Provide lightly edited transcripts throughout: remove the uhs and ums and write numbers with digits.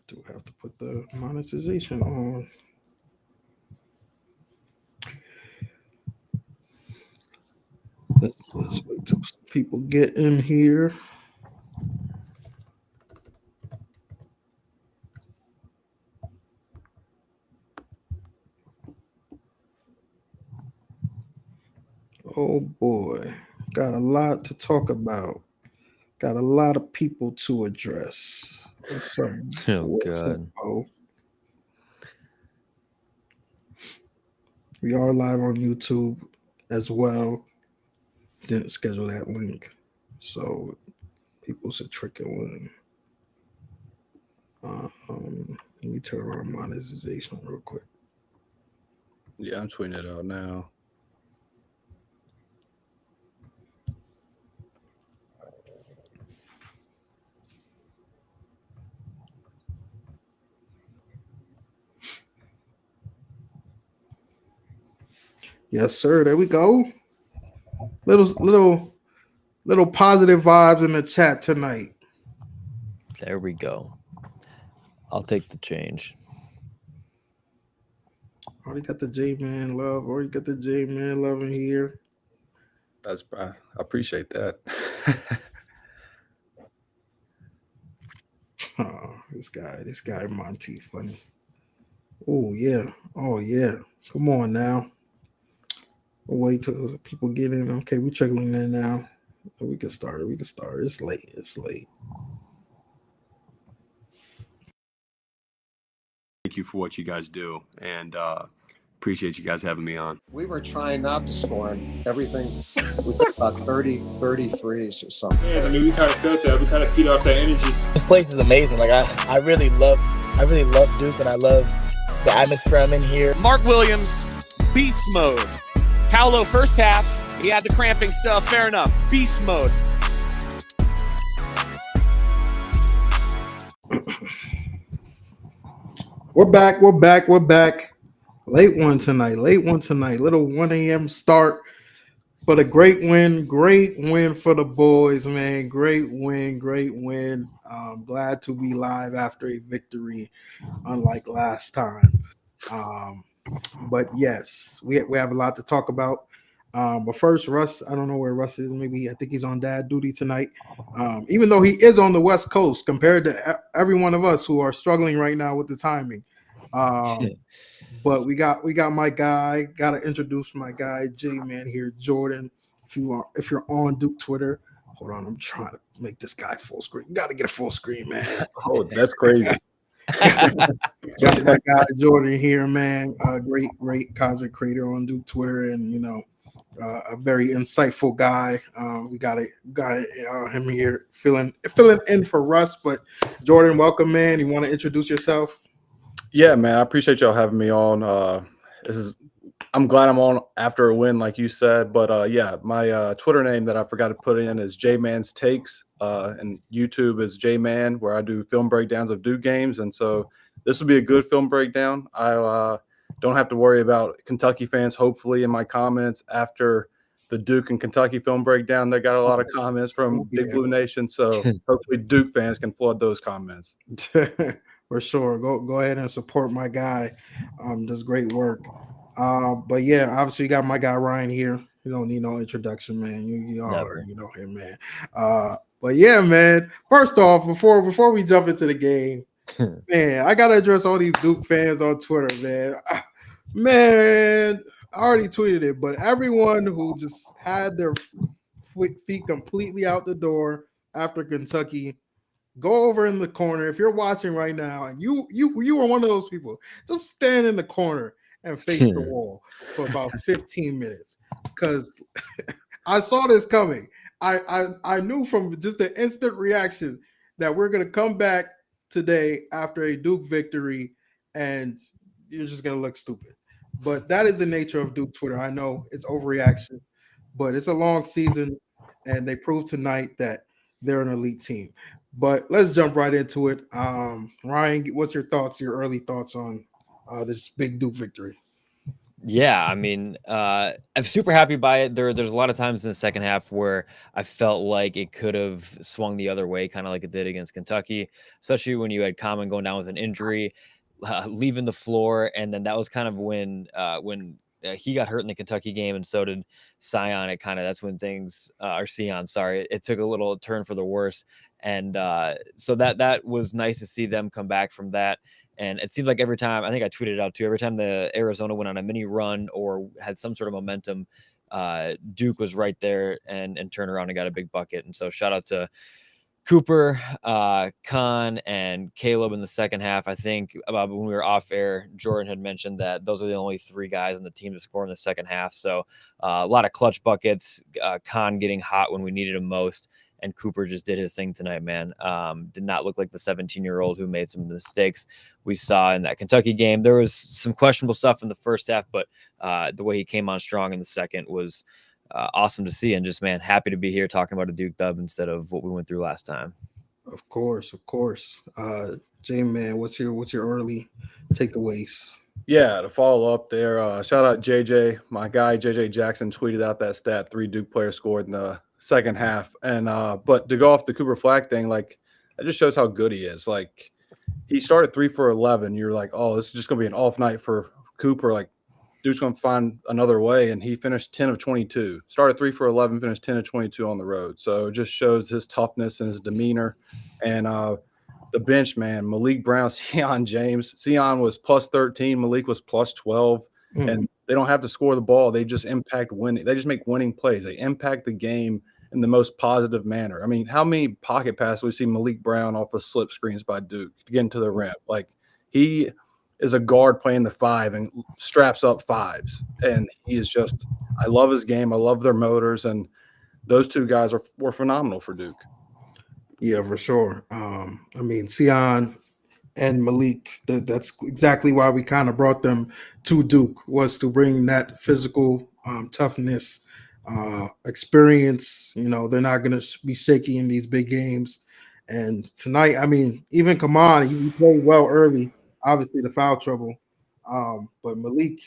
do have to put the monetization on. Let's wait till some people get in here. Oh boy, got a lot to talk about. Got a lot of people to address. What's up? Oh What's up, God. Bo? We are live on YouTube as well. Didn't schedule that link, so people should trickle in. Let me turn on monetization real quick. Yeah, I'm tweeting it out now. Yes, sir. There we go. Little positive vibes in the chat tonight. There we go. I'll take the change. Already got the J Man love. Already got the J Man love in here. I appreciate that. Oh, this guy Monty, funny. Oh yeah, oh yeah. Come on now. We'll wait till people get in. Okay, we trickling in now. We can start. We can start. It's late. It's late. Thank you for what you guys do, and appreciate you guys having me on. We were trying not to score and everything. We got about 30, 33s or something. Yeah, I mean, we kind of felt that. We kind of feed off that energy. This place is amazing. Like I really love Duke, and I love the atmosphere I'm in here. Mark Williams, beast mode. Paolo first half, he had the cramping stuff. Fair enough. Beast mode. We're back. We're back. We're back. Late one tonight. Late one tonight. Little 1 a.m. start. But a great win. Great win for the boys, man. Great win. Great win. Glad to be live after a victory, unlike last time. But yes, we have a lot to talk about. But first, Russ, I don't know where Russ is. Maybe I think he's on dad duty tonight. Even though he is on the West Coast compared to every one of us who are struggling right now with the timing. But we got my guy. Got to introduce my guy, J Man here, Jordan. If you're on Duke Twitter, hold on, I'm trying to make this guy full screen. Got to get a full screen, man. Oh, that's crazy. Got my guy Jordan here, man. Great content creator on Duke Twitter, and a very insightful guy. We got him here filling in for Russ. But Jordan, welcome, man. You want to introduce yourself? Yeah, man. I appreciate y'all having me on. I'm glad I'm on after a win, like you said. But yeah, my Twitter name that I forgot to put in is JMan's Takes, and YouTube is JMan, where I do film breakdowns of Duke games. And so this will be a good film breakdown. I don't have to worry about Kentucky fans, hopefully, in my comments after the Duke and Kentucky film breakdown. They got a lot of comments from Big Blue Nation, so hopefully Duke fans can flood those comments. For sure. Go ahead and support my guy. Does great work. But yeah, obviously you got my guy Ryan here. You don't need no introduction, man. You already know him, man. But yeah, man. First off, before we jump into the game, man, I gotta address all these Duke fans on Twitter, man. Man, I already tweeted it, but everyone who just had their feet completely out the door after Kentucky, go over in the corner. If you're watching right now and you were one of those people, just stand in the corner and face the wall for about 15 minutes. Because I saw this coming. I knew from just the instant reaction that we're gonna come back today after a Duke victory and you're just gonna look stupid. But that is the nature of Duke Twitter. I know it's overreaction, but it's a long season, and they proved tonight that they're an elite team. But let's jump right into it. Ryan, what's your early thoughts on this big Duke victory? Yeah, I mean, I'm super happy by it. There's a lot of times in the second half where I felt like it could have swung the other way, kind of like it did against Kentucky, especially when you had Common going down with an injury, leaving the floor, and then that was kind of when he got hurt in the Kentucky game, and so did Sion. It kind of that's when things or Sion, sorry, it took a little turn for the worse, and so that was nice to see them come back from that. And it seems like every time, I think I tweeted it out too, every time the Arizona went on a mini run or had some sort of momentum, Duke was right there and turned around and got a big bucket. And so shout out to Cooper, Khan, and Caleb in the second half. I think about when we were off air, Jordan had mentioned that those are the only 3 guys on the team to score in the second half. So a lot of clutch buckets, Khan getting hot when we needed him most. And Cooper just did his thing tonight, man. Did not look like the 17-year-old who made some mistakes we saw in that Kentucky game. There was some questionable stuff in the first half, but the way he came on strong in the second was awesome to see. And just, man, happy to be here talking about a Duke dub instead of what we went through last time. Of course. J-Man, what's your early takeaways? Yeah, to follow up there, shout out JJ. My guy JJ Jackson tweeted out that stat: 3 Duke players scored in the second half. And but to go off the Cooper Flag thing, like that just shows how good he is. Like he started 3 for 11. You're like, oh, this is just gonna be an off night for Cooper. Like Duke's gonna find another way, and he finished 10 of 22. Started 3 for 11, finished 10 of 22 on the road. So it just shows his toughness and his demeanor. And the bench, man, Malik Brown, Sion James. Sion was plus 13. Malik was plus 12. And they don't have to score the ball. They just impact winning. They just make winning plays. They impact the game in the most positive manner. I mean, how many pocket passes we see Malik Brown off of slip screens by Duke to get into the rim? Like he is a guard playing the 5 and straps up 5s. And he is just – I love his game. I love their motors. And those 2 guys were phenomenal for Duke. Yeah, for sure. I mean, Sion and Malik, that's exactly why we kind of brought them to Duke, was to bring that physical toughness, experience. You know, they're not going to be shaky in these big games. And tonight, I mean, even Kaman, he played well early, obviously the foul trouble. But Malik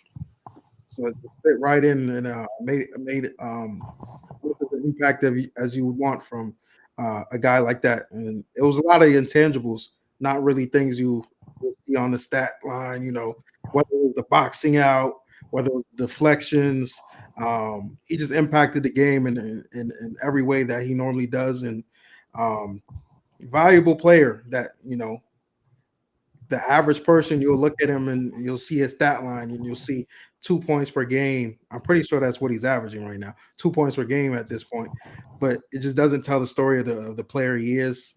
so it fit right in and made it the impact as you would want from a guy like that. And it was a lot of intangibles, not really things you would see on the stat line, you know, whether it was the boxing out, whether it was deflections. He just impacted the game in every way that he normally does. And valuable player that, you know, the average person, you'll look at him and you'll see his stat line and you'll see 2 points per game. I'm pretty sure that's what he's averaging right now, 2 points per game at this point. But it just doesn't tell the story of the player he is.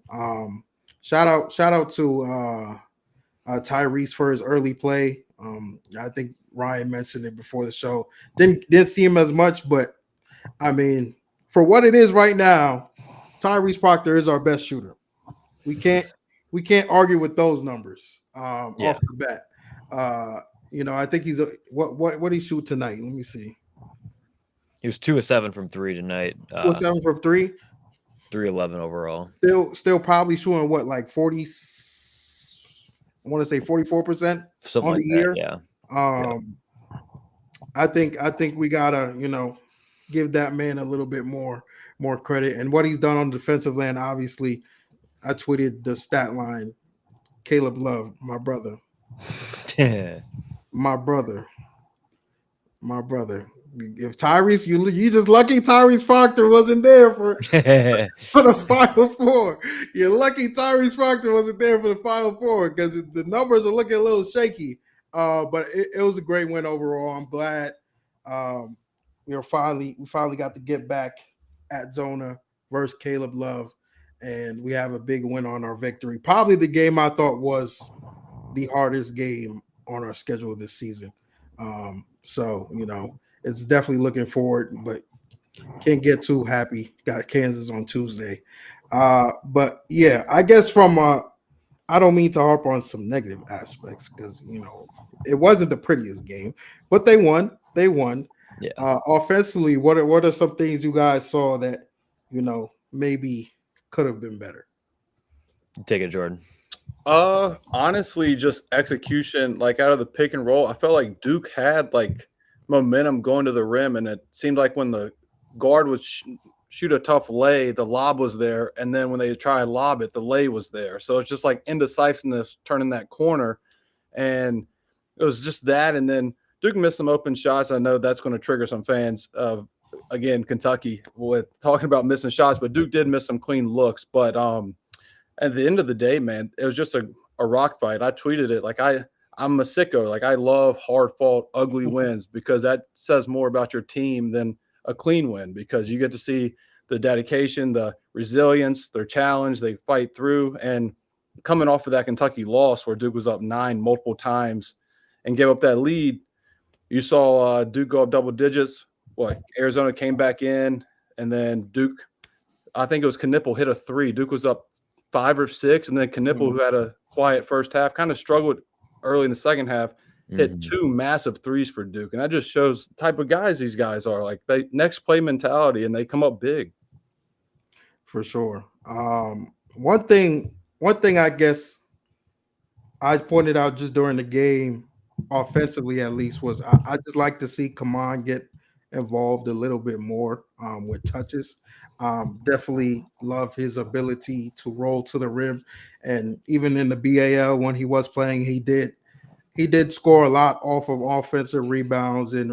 Shout out to Tyrese for his early play. I think Ryan mentioned it before the show. Didn't see him as much, but I mean, for what it is right now, Tyrese Proctor is our best shooter. We can't argue with those numbers off the bat. You know, I think he's what did he shoot tonight? Let me see. He was 2 of 7 from 3 tonight. 2 of 7 from 3. 3-11 overall. Still probably shooting what, like 40? I want to say 44% Something on like the year. That, yeah. I think we gotta, you know, give that man a little bit more credit. And what he's done on the defensive end, obviously, I tweeted the stat line. Caleb Love, my brother. my brother. If Tyrese, you just lucky Tyrese Proctor wasn't there for the Final Four. You're lucky Tyrese Proctor wasn't there for the Final Four because the numbers are looking a little shaky. But it was a great win overall. I'm glad we finally got to get back at Zona versus Caleb Love, and we have a big win on our victory. Probably the game I thought was the hardest game on our schedule this season. So, you know, it's definitely looking forward, but can't get too happy. Got Kansas on Tuesday. But yeah, I guess I don't mean to harp on some negative aspects because, you know, it wasn't the prettiest game, but they won. Yeah. Offensively, what are some things you guys saw that, you know, maybe could have been better? Take it, Jordan. Honestly, just execution, like out of the pick and roll. I felt like Duke had like momentum going to the rim, and it seemed like when the guard would shoot a tough lay, the lob was there, and then when they try and lob it, the lay was there. So it's just like indecisiveness turning that corner, and it was just that. And then Duke missed some open shots. I know that's going to trigger some fans of, again, Kentucky with talking about missing shots, but Duke did miss some clean looks. But at the end of the day, man, it was just a rock fight. I tweeted it like I'm a sicko. Like, I love hard fought, ugly wins because that says more about your team than a clean win, because you get to see the dedication, the resilience, their challenge, they fight through. And coming off of that Kentucky loss where Duke was up 9 multiple times and gave up that lead, you saw Duke go up double digits. Arizona came back in, and then Duke, I think it was Knipple, hit a 3. Duke was up 5 or 6, and then Knipple, who had a quiet first half, kind of struggled early in the second half, hit 2 massive 3s for Duke. And that just shows the type of guys these guys are. Like, they next play mentality, and they come up big. For sure. One thing I guess I pointed out just during the game, offensively at least, was I just like to see Kaman get involved a little bit more with touches. Definitely love his ability to roll to the rim, and even in the BAL when he was playing, he did score a lot off of offensive rebounds and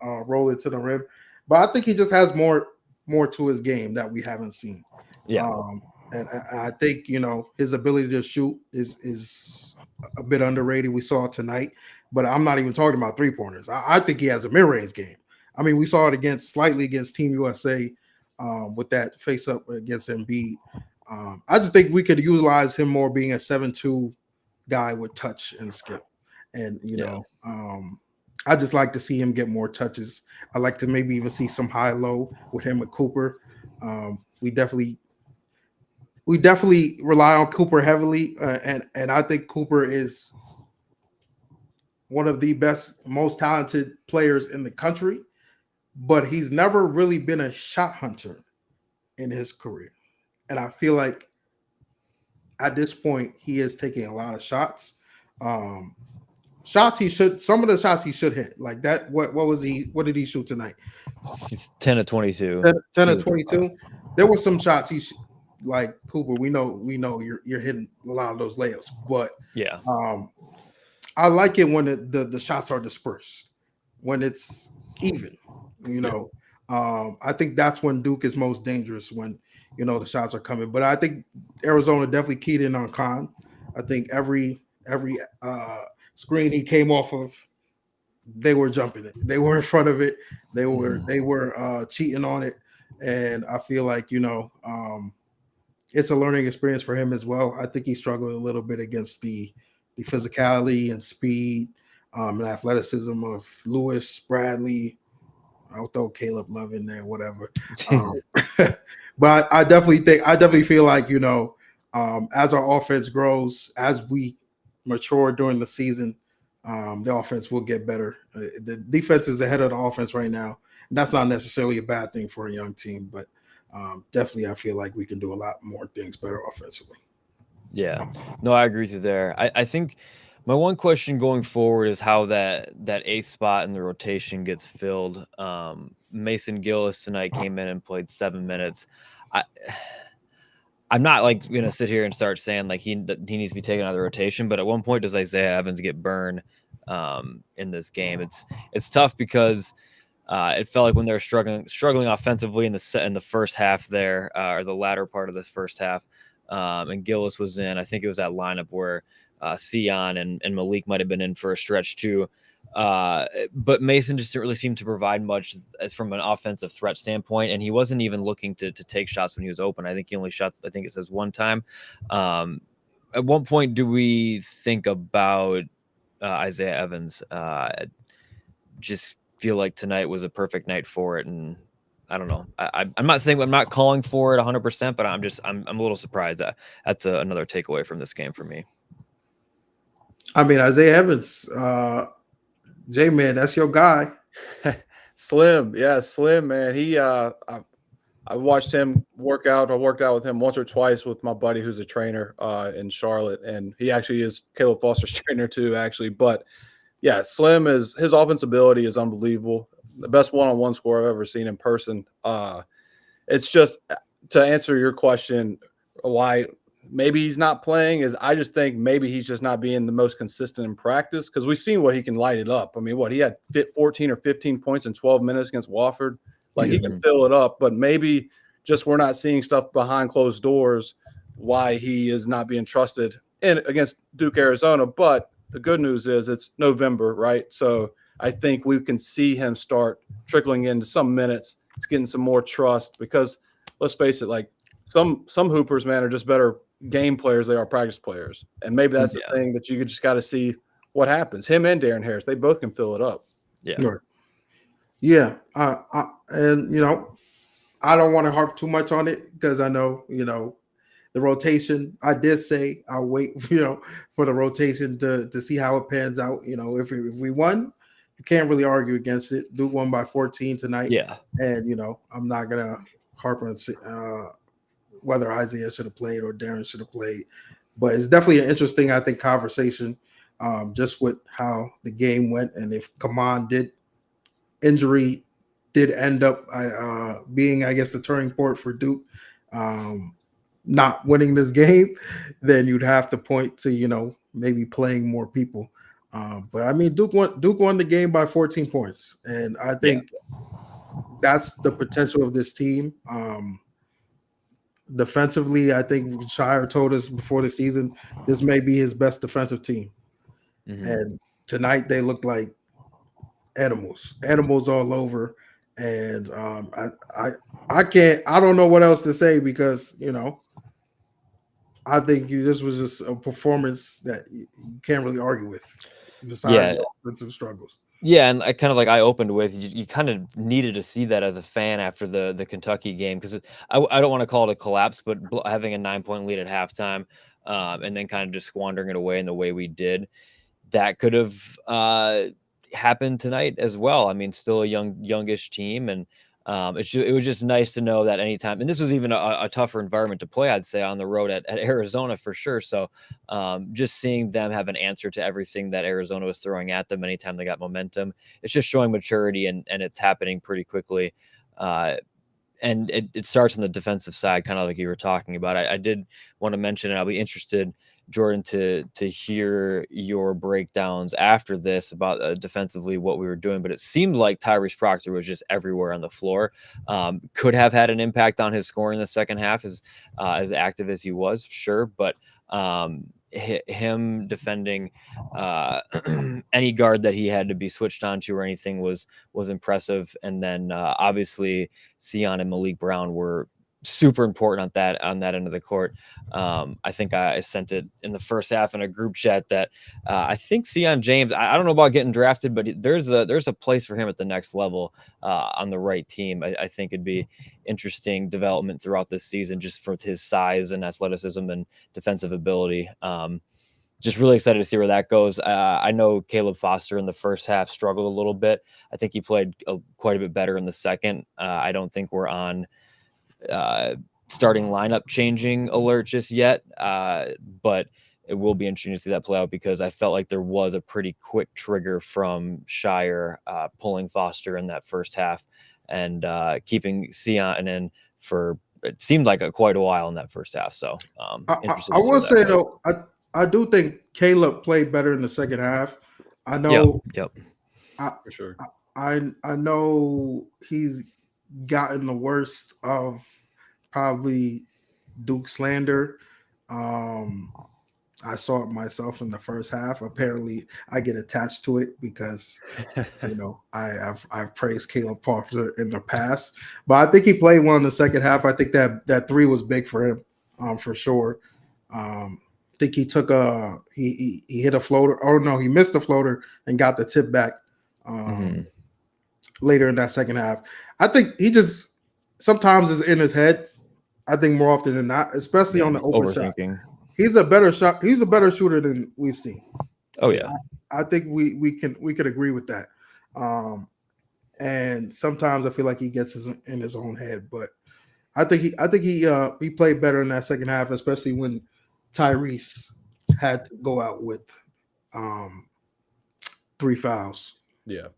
rolling to the rim. But I think he just has more to his game that we haven't seen. Yeah. And I think his ability to shoot is a bit underrated. We saw it tonight, but I'm not even talking about 3-pointers. I think he has a mid-range game. I mean, we saw it slightly against Team USA with that face-up against Embiid. I just think we could utilize him more being a 7-2 guy with touch and skill. And, I just like to see him get more touches. I like to maybe even see some high-low with him and Cooper. We definitely rely on Cooper heavily, and I think Cooper is one of the best, most talented players in the country, but he's never really been a shot hunter in his career. And I feel like at this point he is taking a lot of shots. Some of the shots he should hit. Like that, what did he shoot tonight? He's 10 of 22. 10 of 22. There were some shots like Cooper, we know you're hitting a lot of those layups, but yeah, I like it when the shots are dispersed, when it's even. I think that's when Duke is most dangerous, when the shots are coming. But I think Arizona definitely keyed in on Khan. I think every screen he came off of, they were jumping it. They were in front of it. They were cheating on it, and I feel like it's a learning experience for him as well. I think he struggled a little bit against the physicality and speed and athleticism of Lewis, Bradley. I'll throw Caleb Love in there, whatever. But I definitely feel like, as our offense grows, as we mature during the season, the offense will get better. The defense is ahead of the offense right now. And that's not necessarily a bad thing for a young team, but definitely I feel like we can do a lot more things better offensively. Yeah, no, I agree with you there. I think my one question going forward is how that 8th spot in the rotation gets filled. Mason Gillis tonight came in and played 7 minutes. I'm not like going to sit here and start saying like he needs to be taken out of the rotation, but at one point does Isaiah Evans get burned in this game? It's tough because it felt like when they were struggling offensively in the first half there, or the latter part of the first half, and Gillis was in. I think it was that lineup where Sion and Malik might have been in for a stretch too. But Mason just didn't really seem to provide much as from an offensive threat standpoint, and he wasn't even looking to take shots when he was open. I think he only shot, I think it says, one time. At one point, do we think about Isaiah Evans? Just feel like tonight was a perfect night for it, and I don't know. I'm not saying I'm not calling for it 100%, but I'm a little surprised that that's another takeaway from this game for me. I mean, Isaiah Evans, J-Man, that's your guy. Slim, man. He I watched him work out. I worked out with him once or twice with my buddy who's a trainer in Charlotte, and he actually is Caleb Foster's trainer too, actually. But yeah, Slim is his offense ability is unbelievable. The best one-on-one score I've ever seen in person. It's just to answer your question, why maybe he's not playing is I just think maybe he's just not being the most consistent in practice because we've seen what he can light it up. I mean, he had 14 or 15 points in 12 minutes against Wofford. Like he can fill it up, but maybe just we're not seeing stuff behind closed doors why he is not being trusted against Duke, Arizona. But the good news is it's November, right? So I think we can see him start trickling into some minutes. He's getting some more trust because let's face it, like some hoopers, man, are just better game players they are practice players. And maybe that's the thing that you just got to see what happens. Him and Darren Harris, they both can fill it up. Yeah. Right. Yeah. And, you know, I don't want to harp too much on it because I know, you know, the rotation, I did say I'll wait, you know, for the rotation to see how it pans out. You know, if we won, you can't really argue against it. Duke won by 14 tonight. Yeah. And, you know, I'm not going to harp on whether Isaiah should have played or Darren should have played. But it's definitely an interesting, I think, conversation just with how the game went. And if Kaman injury did end up being, I guess, the turning point for Duke not winning this game, then you'd have to point to, you know, maybe playing more people. But I mean, Duke won the game by 14 points. And I think that's the potential of this team. Defensively, I think Shire told us before the season, this may be his best defensive team. And tonight they look like animals all over. And I don't know what else to say because, you know, I think this was just a performance that you can't really argue with besides the offensive struggles. Yeah, and I opened with you kind of needed to see that as a fan after the Kentucky game because I don't want to call it a collapse, but having a 9-point lead at halftime and then kind of just squandering it away in the way we did, that could have happened tonight as well. I mean, still a youngish team, and it was just nice to know that anytime, and this was even a tougher environment to play, I'd say, on the road at Arizona for sure. So just seeing them have an answer to everything that Arizona was throwing at them anytime they got momentum, it's just showing maturity, and it's happening pretty quickly. And it starts on the defensive side, kind of like you were talking about. I did want to mention, and I'll be interested, Jordan, to hear your breakdowns after this about defensively what we were doing. But it seemed like Tyrese Proctor was just everywhere on the floor. Could have had an impact on his scoring in the second half, as active as he was, sure. But him defending any guard that he had to be switched onto or anything was impressive. And then obviously Sion and Malik Brown were super important on that end of the court. I think I sent it in the first half in a group chat that I think Sion James, I don't know about getting drafted, but there's a place for him at the next level on the right team. I think it'd be interesting development throughout this season just for his size and athleticism and defensive ability. Just really excited to see where that goes. I know Caleb Foster in the first half struggled a little bit. I think he played quite a bit better in the second. I don't think we're on starting lineup changing alert just yet, but it will be interesting to see that play out because I felt like there was a pretty quick trigger from Shire pulling Foster in that first half and keeping Sion in for it seemed like quite a while in that first half. So I will say though, I do think Caleb played better in the second half. I know. Yep. For sure. I know he's gotten the worst of probably Duke slander. I saw it myself in the first half. Apparently, I get attached to it because you know I've praised Caleb Foster in the past, but I think he played well in the second half. I think that three was big for him, for sure. I think he took he hit a floater. Oh no, he missed the floater and got the tip back later in that second half. I think he just sometimes is in his head. I think more often than not, especially on the open shot. He's a better shot. He's a better shooter than we've seen. Oh yeah, I think we could agree with that. And sometimes I feel like he gets in his own head, but I think he played better in that second half, especially when Tyrese had to go out with 3 fouls. Yeah.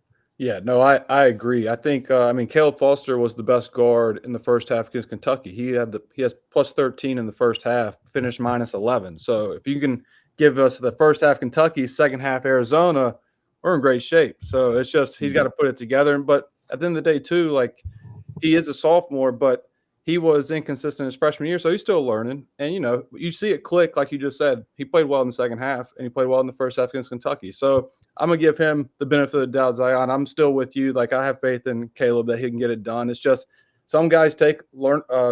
Yeah, no, I agree. I think Caleb Foster was the best guard in the first half against Kentucky. He has plus 13 in the first half, finished minus 11. So if you can give us the first half Kentucky, second half Arizona, we're in great shape. So it's just he's got to put it together. But at the end of the day, too, like he is a sophomore, but he was inconsistent his freshman year, so he's still learning. And you see it click, like you just said. He played well in the second half, and he played well in the first half against Kentucky. So I'm gonna give him the benefit of the doubt, Zion. I'm still with you. Like I have faith in Caleb that he can get it done. It's just some guys take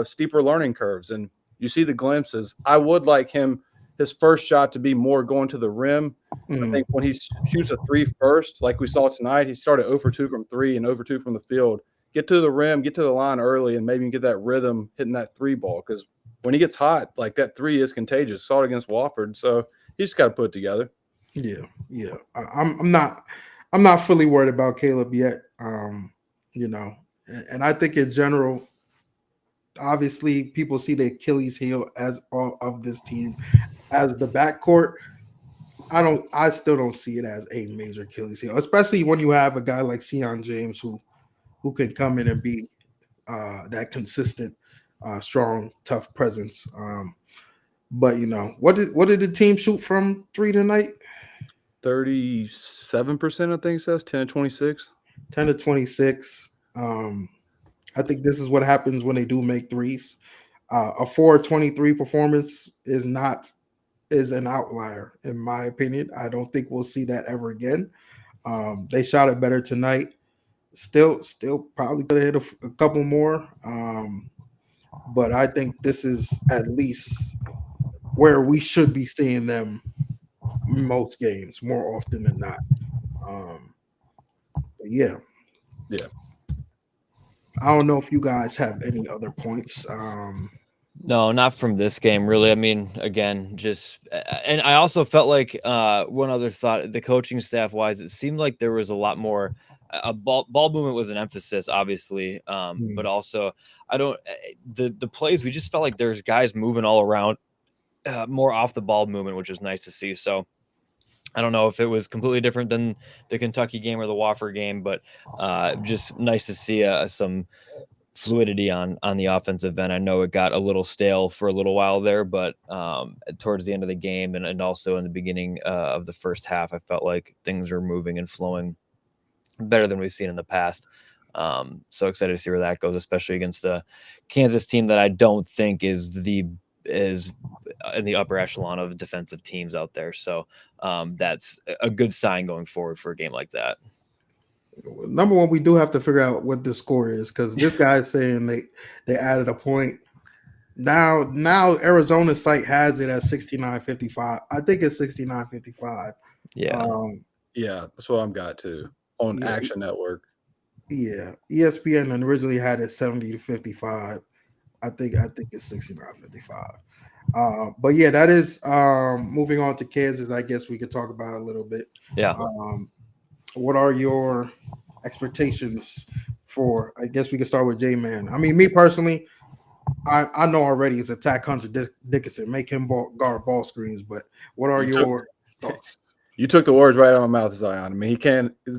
steeper learning curves, and you see the glimpses. I would like his first shot to be more going to the rim. I think when he shoots a 3 first, like we saw tonight, he started 0 for 2 from 3 and 0 for 2 from the field. Get to the rim, get to the line early, and maybe get that rhythm hitting that 3 ball. Because when he gets hot, like that 3 is contagious. Saw it against Wofford, so he just got to put it together. Yeah. I'm not fully worried about Caleb yet. And I think in general, obviously, people see the Achilles heel as all of this team as the backcourt. I still don't see it as a major Achilles heel, especially when you have a guy like Sion James who can come in and be that consistent, strong, tough presence. But what did the team shoot from 3 tonight? 37%, I think it says 10 to 26. 10 to 26. I think this is what happens when they do make threes. A 4-23 performance is an outlier, in my opinion. I don't think we'll see that ever again. They shot it better tonight. Still probably could have hit a couple more. But I think this is at least where we should be seeing them most games, more often than not. Yeah. I don't know if you guys have any other points. No, not from this game, really. I mean, again, and I also felt like one other thought, the coaching staff wise, it seemed like there was a lot more. Ball movement was an emphasis, obviously, but also the plays. We just felt like there's guys moving all around, more off the ball movement, which was nice to see. So I don't know if it was completely different than the Kentucky game or the Wofford game, but just nice to see some fluidity on the offensive end. I know it got a little stale for a little while there, but towards the end of the game and also in the beginning of the first half, I felt like things were moving and flowing better than we've seen in the past. So excited to see where that goes, especially against a Kansas team that I don't think is in the upper echelon of defensive teams out there. So that's a good sign going forward for a game like that. Number one, we do have to figure out what the score is, because this guy's saying they added a point. Now Arizona's site has it at 69-55. I think it's 69-55. Yeah. Yeah, that's what I've got too on Action Network. Yeah, ESPN originally had it 70-55. I think it's 69-55. But yeah, that is moving on to Kansas. I guess we could talk about it a little bit. Yeah. What are your expectations for? I guess we can start with J-Man. I mean, me personally, I know already it's attack Hunter Dickinson, make him guard ball screens. But what are your thoughts? You took the words right out of my mouth, Zion. I mean,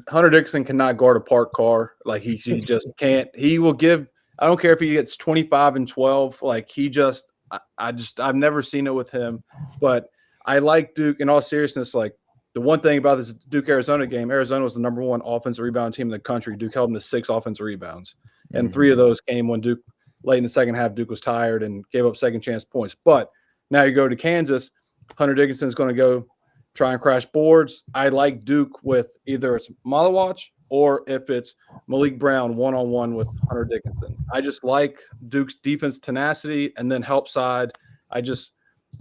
Hunter Dickinson cannot guard a parked car. Like he just can't. He will give. I don't care if he gets 25 and 12. Like I've never seen it with him. But I like Duke. In all seriousness, like the one thing about this Duke Arizona game, Arizona was the number 1 offensive rebound team in the country. Duke held them to 6 offensive rebounds, and 3 of those came when Duke late in the second half. Duke was tired and gave up second chance points. But now you go to Kansas. Hunter Dickinson is going to go try and crash boards. I like Duke with either it's Malawach or if it's Malik Brown one-on-one with Hunter Dickinson. I just like Duke's defense tenacity and then help side.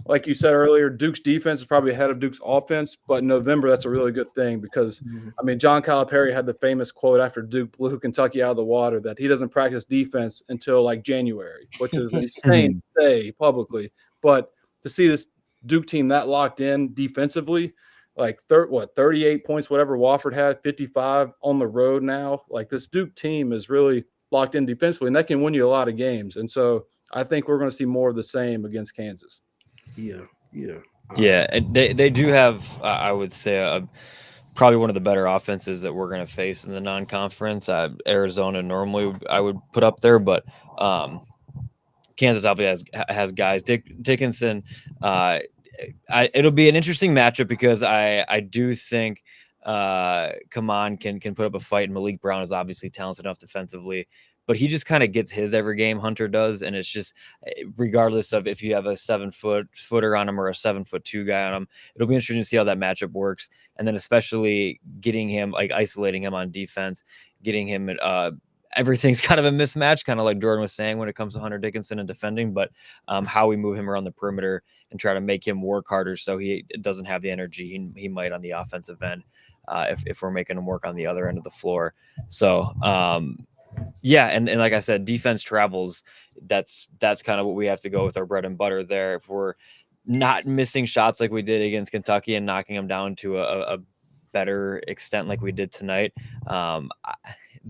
Like you said earlier, Duke's defense is probably ahead of Duke's offense, but in November, that's a really good thing because, I mean, John Calipari had the famous quote after Duke blew Kentucky out of the water that he doesn't practice defense until like January, which is insane to say publicly. But to see this Duke team that locked in defensively, like 38 points, whatever Wofford had, 55 on the road now. Like this Duke team is really locked in defensively, and that can win you a lot of games. And so I think we're going to see more of the same against Kansas. Yeah. Yeah, and they do have, I would say, probably one of the better offenses that we're going to face in the non-conference. Arizona normally I would put up there, but Kansas obviously has guys. Dickinson. It'll be an interesting matchup because I do think Kaman can put up a fight, and Malik Brown is obviously talented enough defensively, but he just kind of gets his every game. Hunter does, and it's just regardless of if you have a 7-footer on him or a 7'2" guy on him, it'll be interesting to see how that matchup works, and then especially getting him, like isolating him on defense, getting him everything's kind of a mismatch, kind of like Jordan was saying when it comes to Hunter Dickinson and defending, but how we move him around the perimeter and try to make him work harder so he doesn't have the energy he might on the offensive end if we're making him work on the other end of the floor. So, yeah, and like I said, defense travels. That's kind of what we have to go with our bread and butter there. If we're not missing shots like we did against Kentucky and knocking them down to a better extent like we did tonight,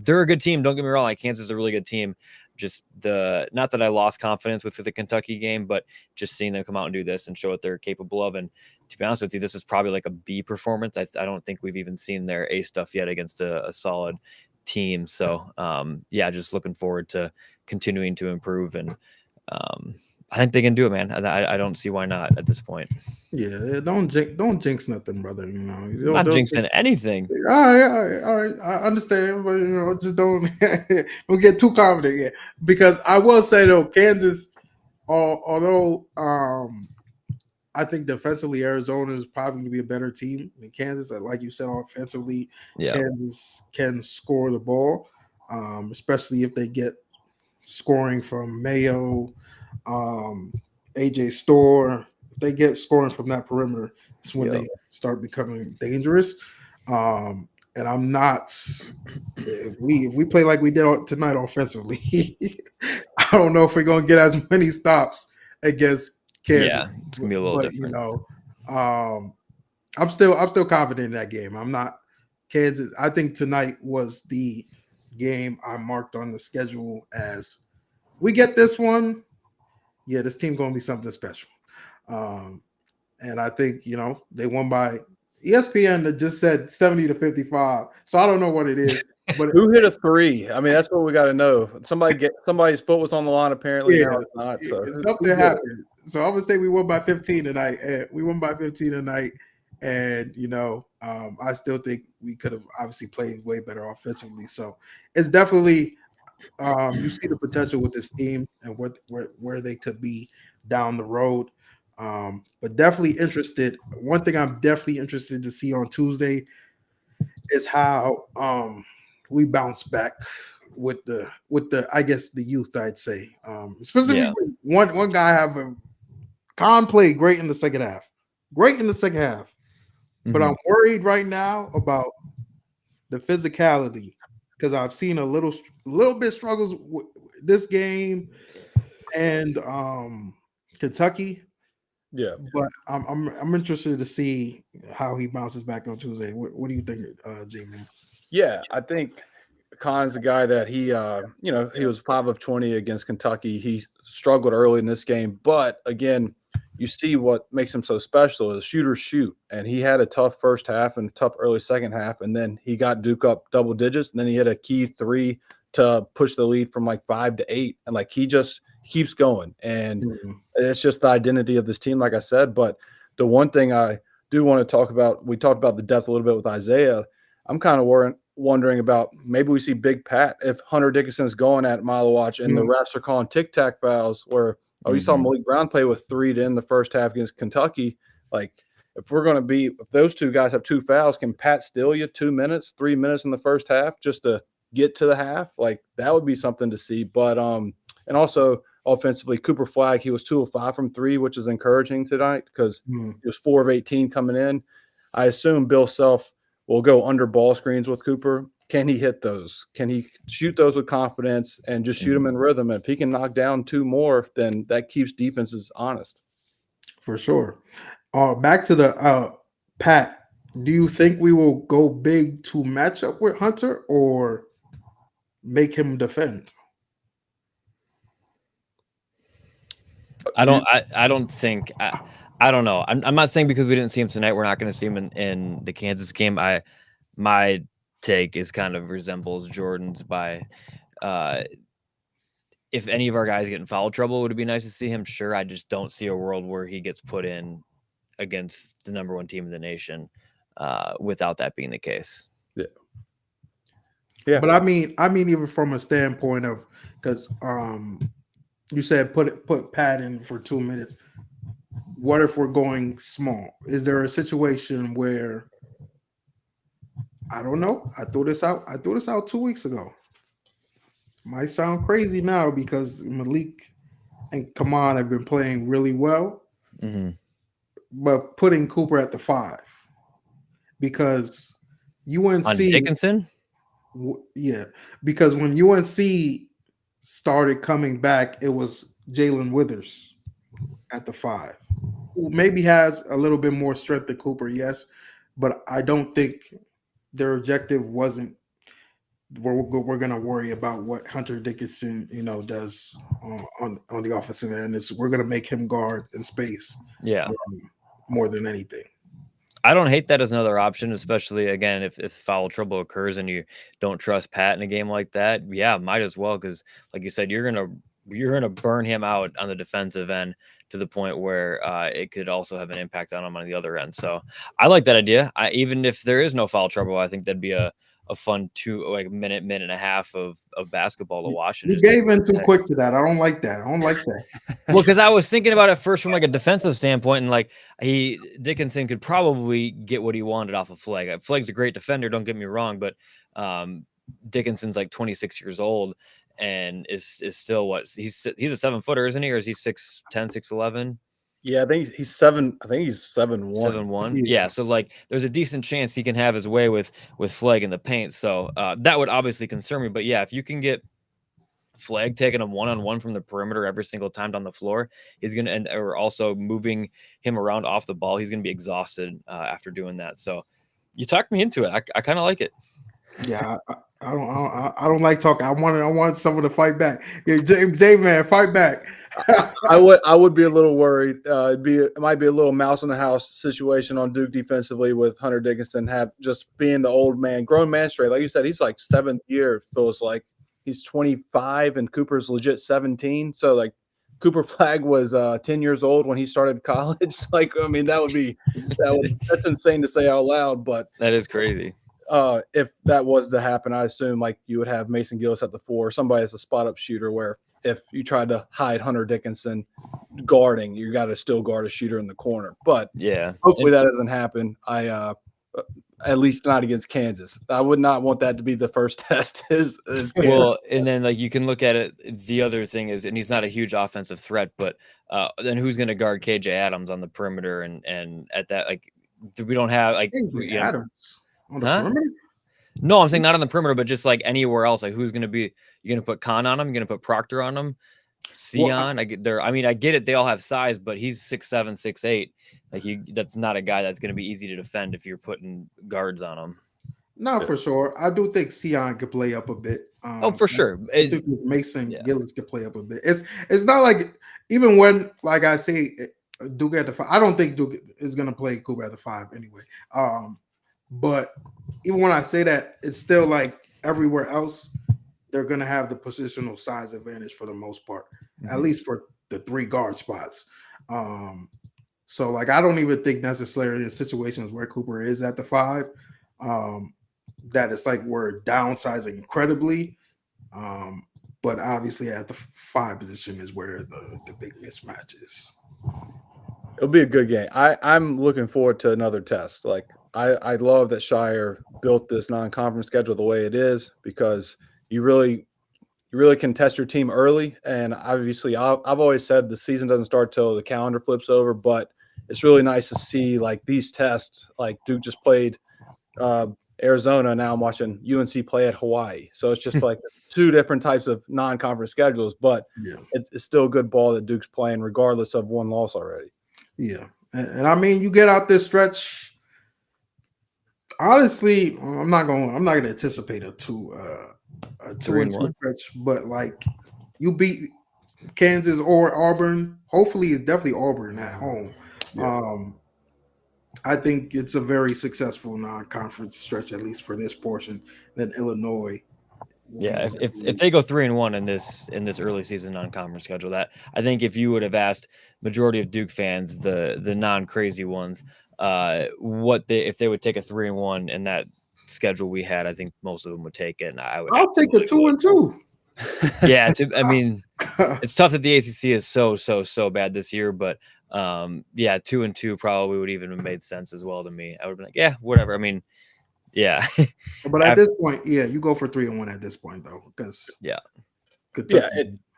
they're a good team. Don't get me wrong. Like Kansas is a really good team. Just not that I lost confidence with the Kentucky game, but just seeing them come out and do this and show what they're capable of. And to be honest with you, this is probably like a B performance. I don't think we've even seen their A stuff yet against a solid team. So yeah, just looking forward to continuing to improve. And I think they can do it, man. I don't see why not at this point. Yeah, don't jinx nothing, brother. You know, I'm not jinxing anything. All right. I understand, but just don't get too confident yet. Because I will say though, Kansas, although I think defensively Arizona is probably going to be a better team than Kansas. Like you said, offensively, Kansas can score the ball, especially if they get scoring from Mayo, AJ Storr. If they get scoring from that perimeter, it's when they start becoming dangerous. And I'm not. If we play like we did tonight offensively, I don't know if we're going to get as many stops against Kansas. Yeah, it's gonna be a little different. You know, I'm still confident in that game. I'm not Kansas. I think tonight was the game I marked on the schedule as we get this one. Yeah, this team gonna be something special. And I think they won by ESPN that just said 70-55. So I don't know what it is. But who hit a three? I mean, that's what we got to know. Somebody's foot was on the line. Apparently, now it's not. So something happened. So I'm gonna say we won by 15 tonight. And I still think we could have obviously played way better offensively. So it's definitely you see the potential with this team and where they could be down the road. But definitely interested. One thing I'm definitely interested to see on Tuesday is how we bounce back with the I guess the youth, I'd say. Specifically one guy Khan played great in the second half. But I'm worried right now about the physicality because I've seen a little bit struggles with this game and Kentucky. Yeah, but I'm interested to see how he bounces back on Tuesday. What do you think, G-Man? Yeah, I think Khan's a guy that he was 5 of 20 against Kentucky. He struggled early in this game, but again, you see what makes him so special is shooters shoot, and he had a tough first half and tough early second half, and then he got Duke up double digits, and then he hit a key 3 to push the lead from like 5 to 8, and like he just keeps going, and it's just the identity of this team, like I said. But the one thing I do want to talk about, we talked about the depth a little bit with Isaiah. I'm kind of wondering about maybe we see Big Pat if Hunter Dickinson's going at Milo Watch and the refs are calling tic-tac fouls where you saw Malik Brown play with 3 to end the first half against Kentucky. Like if those two guys have 2 fouls, can Pat steal you 2 minutes, 3 minutes in the first half just to get to the half? Like that would be something to see. But and also offensively, Cooper Flagg, he was 2 of 5 from 3, which is encouraging tonight because he was 4 of 18 coming in. I assume Bill Self will go under ball screens with Cooper. Can he hit those? Can he shoot those with confidence and just shoot them in rhythm? And if he can knock down 2 more, then that keeps defenses honest. For sure. Back to the Pat, do you think we will go big to match up with Hunter or make him defend? I don't think I don't know. I'm not saying because we didn't see him tonight, we're not going to see him in the Kansas game. My take is kind of resembles Jordan's by if any of our guys get in foul trouble, would it be nice to see him? Sure. I just don't see a world where he gets put in against the number one team in the nation without that being the case. Yeah. Yeah. But I mean, even from a standpoint of, because you said put Pat in for 2 minutes. What if we're going small? Is there a situation where, I don't know? I threw this out 2 weeks ago. Might sound crazy now because Malik and Kaman have been playing really well, but putting Cooper at the 5 because UNC on Dickinson. Yeah, because when UNC started coming back, it was Jalen Withers at the 5, who maybe has a little bit more strength than Cooper, yes, but I don't think their objective wasn't we're going to worry about what Hunter Dickinson, does on the offensive end. We're going to make him guard in space, more than anything. I don't hate that as another option, especially again if foul trouble occurs and you don't trust Pat in a game like that. Yeah, might as well, because like you said, you're gonna burn him out on the defensive end to the point where it could also have an impact on him on the other end. So I like that idea. Even if there is no foul trouble, I think that'd be a fun minute and a half of basketball to watch. You gave in too quick to that. I don't like that. Well, because I was thinking about it first from like a defensive standpoint, and like Dickinson could probably get what he wanted off of Flegg. Flegg's a great defender, don't get me wrong, but Dickinson's like 26 years old and is still he's a 7-footer, isn't he? Or is he 6'10", 6'11"? Yeah, I think he's 7. I think he's 7'1". 7'1". Yeah, so like there's a decent chance he can have his way with Flegg in the paint. So that would obviously concern me. But yeah, if you can get Flegg taking him one-on-one from the perimeter every single time down the floor, he's gonna, and or also moving him around off the ball, he's gonna be exhausted after doing that. So you talked me into it. I kind of like it. Yeah, I don't like talking. I want someone to fight back. Yeah, J-Man, fight back. I would be a little worried. It might be a little mouse in the house situation on Duke defensively with Hunter Dickinson just being the old man, grown man straight. Like you said, he's like 7th year. Feels like he's 25 and Cooper's legit 17. So like Cooper Flegg was 10 years old when he started college. Like, I mean, that's insane to say out loud, but that is crazy. If that was to happen, I assume like you would have Mason Gillis at the 4, somebody as a spot up shooter, where if you tried to hide Hunter Dickinson guarding, you got to still guard a shooter in the corner. But yeah, hopefully that doesn't happen. At least not against Kansas. I would not want that to be the first test. Well, and then like you can look at it. The other thing is, and he's not a huge offensive threat, but then who's going to guard KJ Adams on the perimeter? And at that, like we don't have like Adams on the perimeter. No, I'm saying not on the perimeter, but just like anywhere else. Like who's going to be? You're going to put Khan on him. You're going to put Proctor on him. Sion, I get it. They all have size, but he's 6'7", 6'8". Like that's not a guy that's going to be easy to defend if you're putting guards on him. No, for sure. I do think Sion could play up a bit. For sure. I think Mason Gillis could play up a bit. It's not like even when, like I say, Duke at the 5. I don't think Duke is going to play Cooper at the 5 anyway. But even when I say that, it's still like everywhere else, they're going to have the positional size advantage for the most part, at least for the 3 guard spots. So, like, I don't even think necessarily in situations where Cooper is at the 5, that it's like we're downsizing incredibly. But obviously at the 5 position is where the big mismatch is. It'll be a good game. I'm looking forward to another test. Like, I love that Shire built this non-conference schedule the way it is, because you really can test your team early. And obviously I've always said the season doesn't start till the calendar flips over, but it's really nice to see like these tests. Like Duke just played Arizona. Now I'm watching UNC play at Hawaii. So it's just like 2 different types of non-conference schedules, but it's still a good ball that Duke's playing regardless of 1 loss already. Yeah. And I mean, you get out this stretch. Honestly, I'm not going to anticipate a 2-1 stretch, but like you beat Kansas or Auburn. Hopefully, it's definitely Auburn at home. I think it's a very successful non-conference stretch, at least for this portion. Then Illinois. Yeah, if they go 3-1 in this early season non-conference schedule, that I think if you would have asked majority of Duke fans, the non-crazy ones, if they would take a 3-1 in that schedule we had, I think most of them would take it, and I'll take a 2-2. Yeah, I mean, it's tough that the ACC is so bad this year, but 2-2 probably would even have made sense as well to me. I would have been like, yeah, whatever. I mean, yeah. But at this point, you go for 3-1 at this point, though, because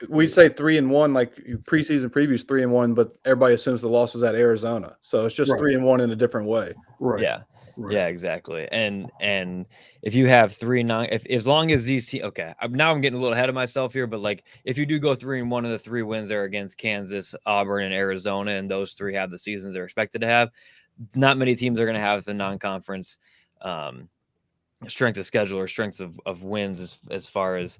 we say 3-1 like preseason previews 3-1, but everybody assumes the loss was at Arizona, so it's just 3-1 in a different way. Right. Yeah. Right. Yeah, exactly. And if you have 3-9, as long as these teams, now I'm getting a little ahead of myself here, but like if you do go 3-1 and the 3 wins are against Kansas, Auburn, and Arizona, and those 3 have the seasons they're expected to have, not many teams are going to have the non-conference strength of schedule or strengths of wins as far as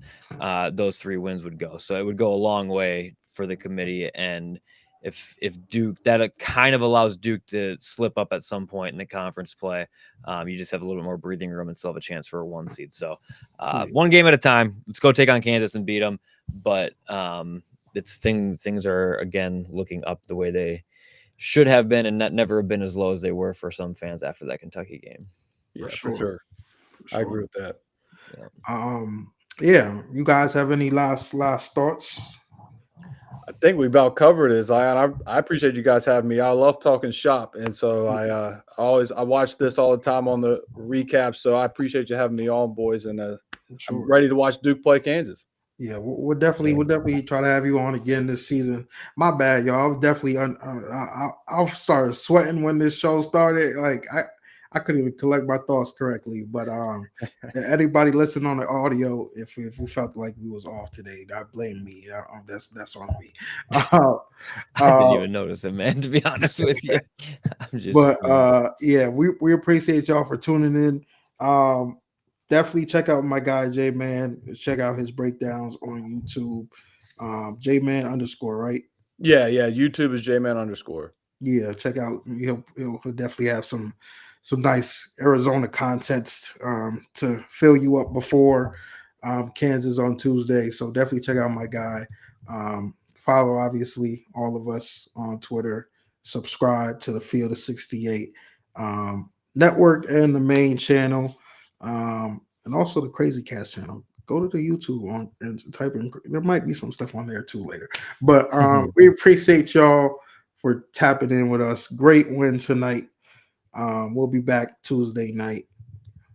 those 3 wins would go. So it would go a long way for the committee. And if Duke, that kind of allows Duke to slip up at some point in the conference play. You just have a little bit more breathing room and still have a chance for a 1 seed. So one game at a time. Let's go take on Kansas and beat them. But it's things are again looking up the way they should have been, and never have been as low as they were for some fans after that Kentucky game. Yeah, for sure. I agree with that. You guys have any last thoughts? I think we about covered it, Zion. I appreciate you guys having me. I love talking shop, and so I watch this all the time on the recap. So I appreciate you having me on, boys, and I'm ready to watch Duke play Kansas. Yeah, we'll definitely try to have you on again this season. My bad, y'all. I was definitely I'll start sweating when this show started. Like I couldn't even collect my thoughts correctly. But anybody listening on the audio, if we felt like we was off today, that blame me. That's on me. I didn't even notice it, man. To be honest with you, we appreciate y'all for tuning in. Definitely check out my guy J-Man. Check out his breakdowns on YouTube. J-Man _, right? Yeah. YouTube is J-Man _. Yeah, check out. He'll definitely have some nice Arizona content to fill you up before Kansas on Tuesday. So definitely check out my guy. Follow obviously all of us on Twitter. Subscribe to the Field of 68 network and the main channel. And also the Crazy Cast channel. Go to the YouTube and type in. There might be some stuff on there too later. But we appreciate y'all for tapping in with us. Great win tonight. We'll be back Tuesday night.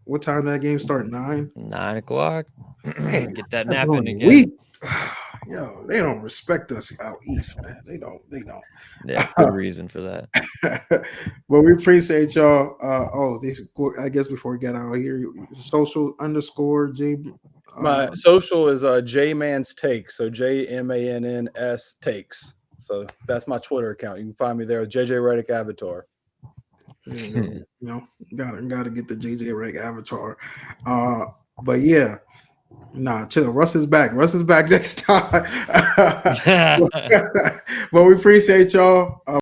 What time that game start? 9? 9 o'clock. Get that nap in again. Yo, they don't respect us out east, man. They don't. Yeah, good reason for that. But we appreciate y'all. I guess before we get out here, social _ J. My social is J-Man's Takes. So JMANNS Takes. So that's my Twitter account. You can find me there. JJ Redick Avatar. Gotta get the JJ Redick Avatar. But yeah. Nah, chill. Russ is back. Russ is back next time. But we appreciate y'all.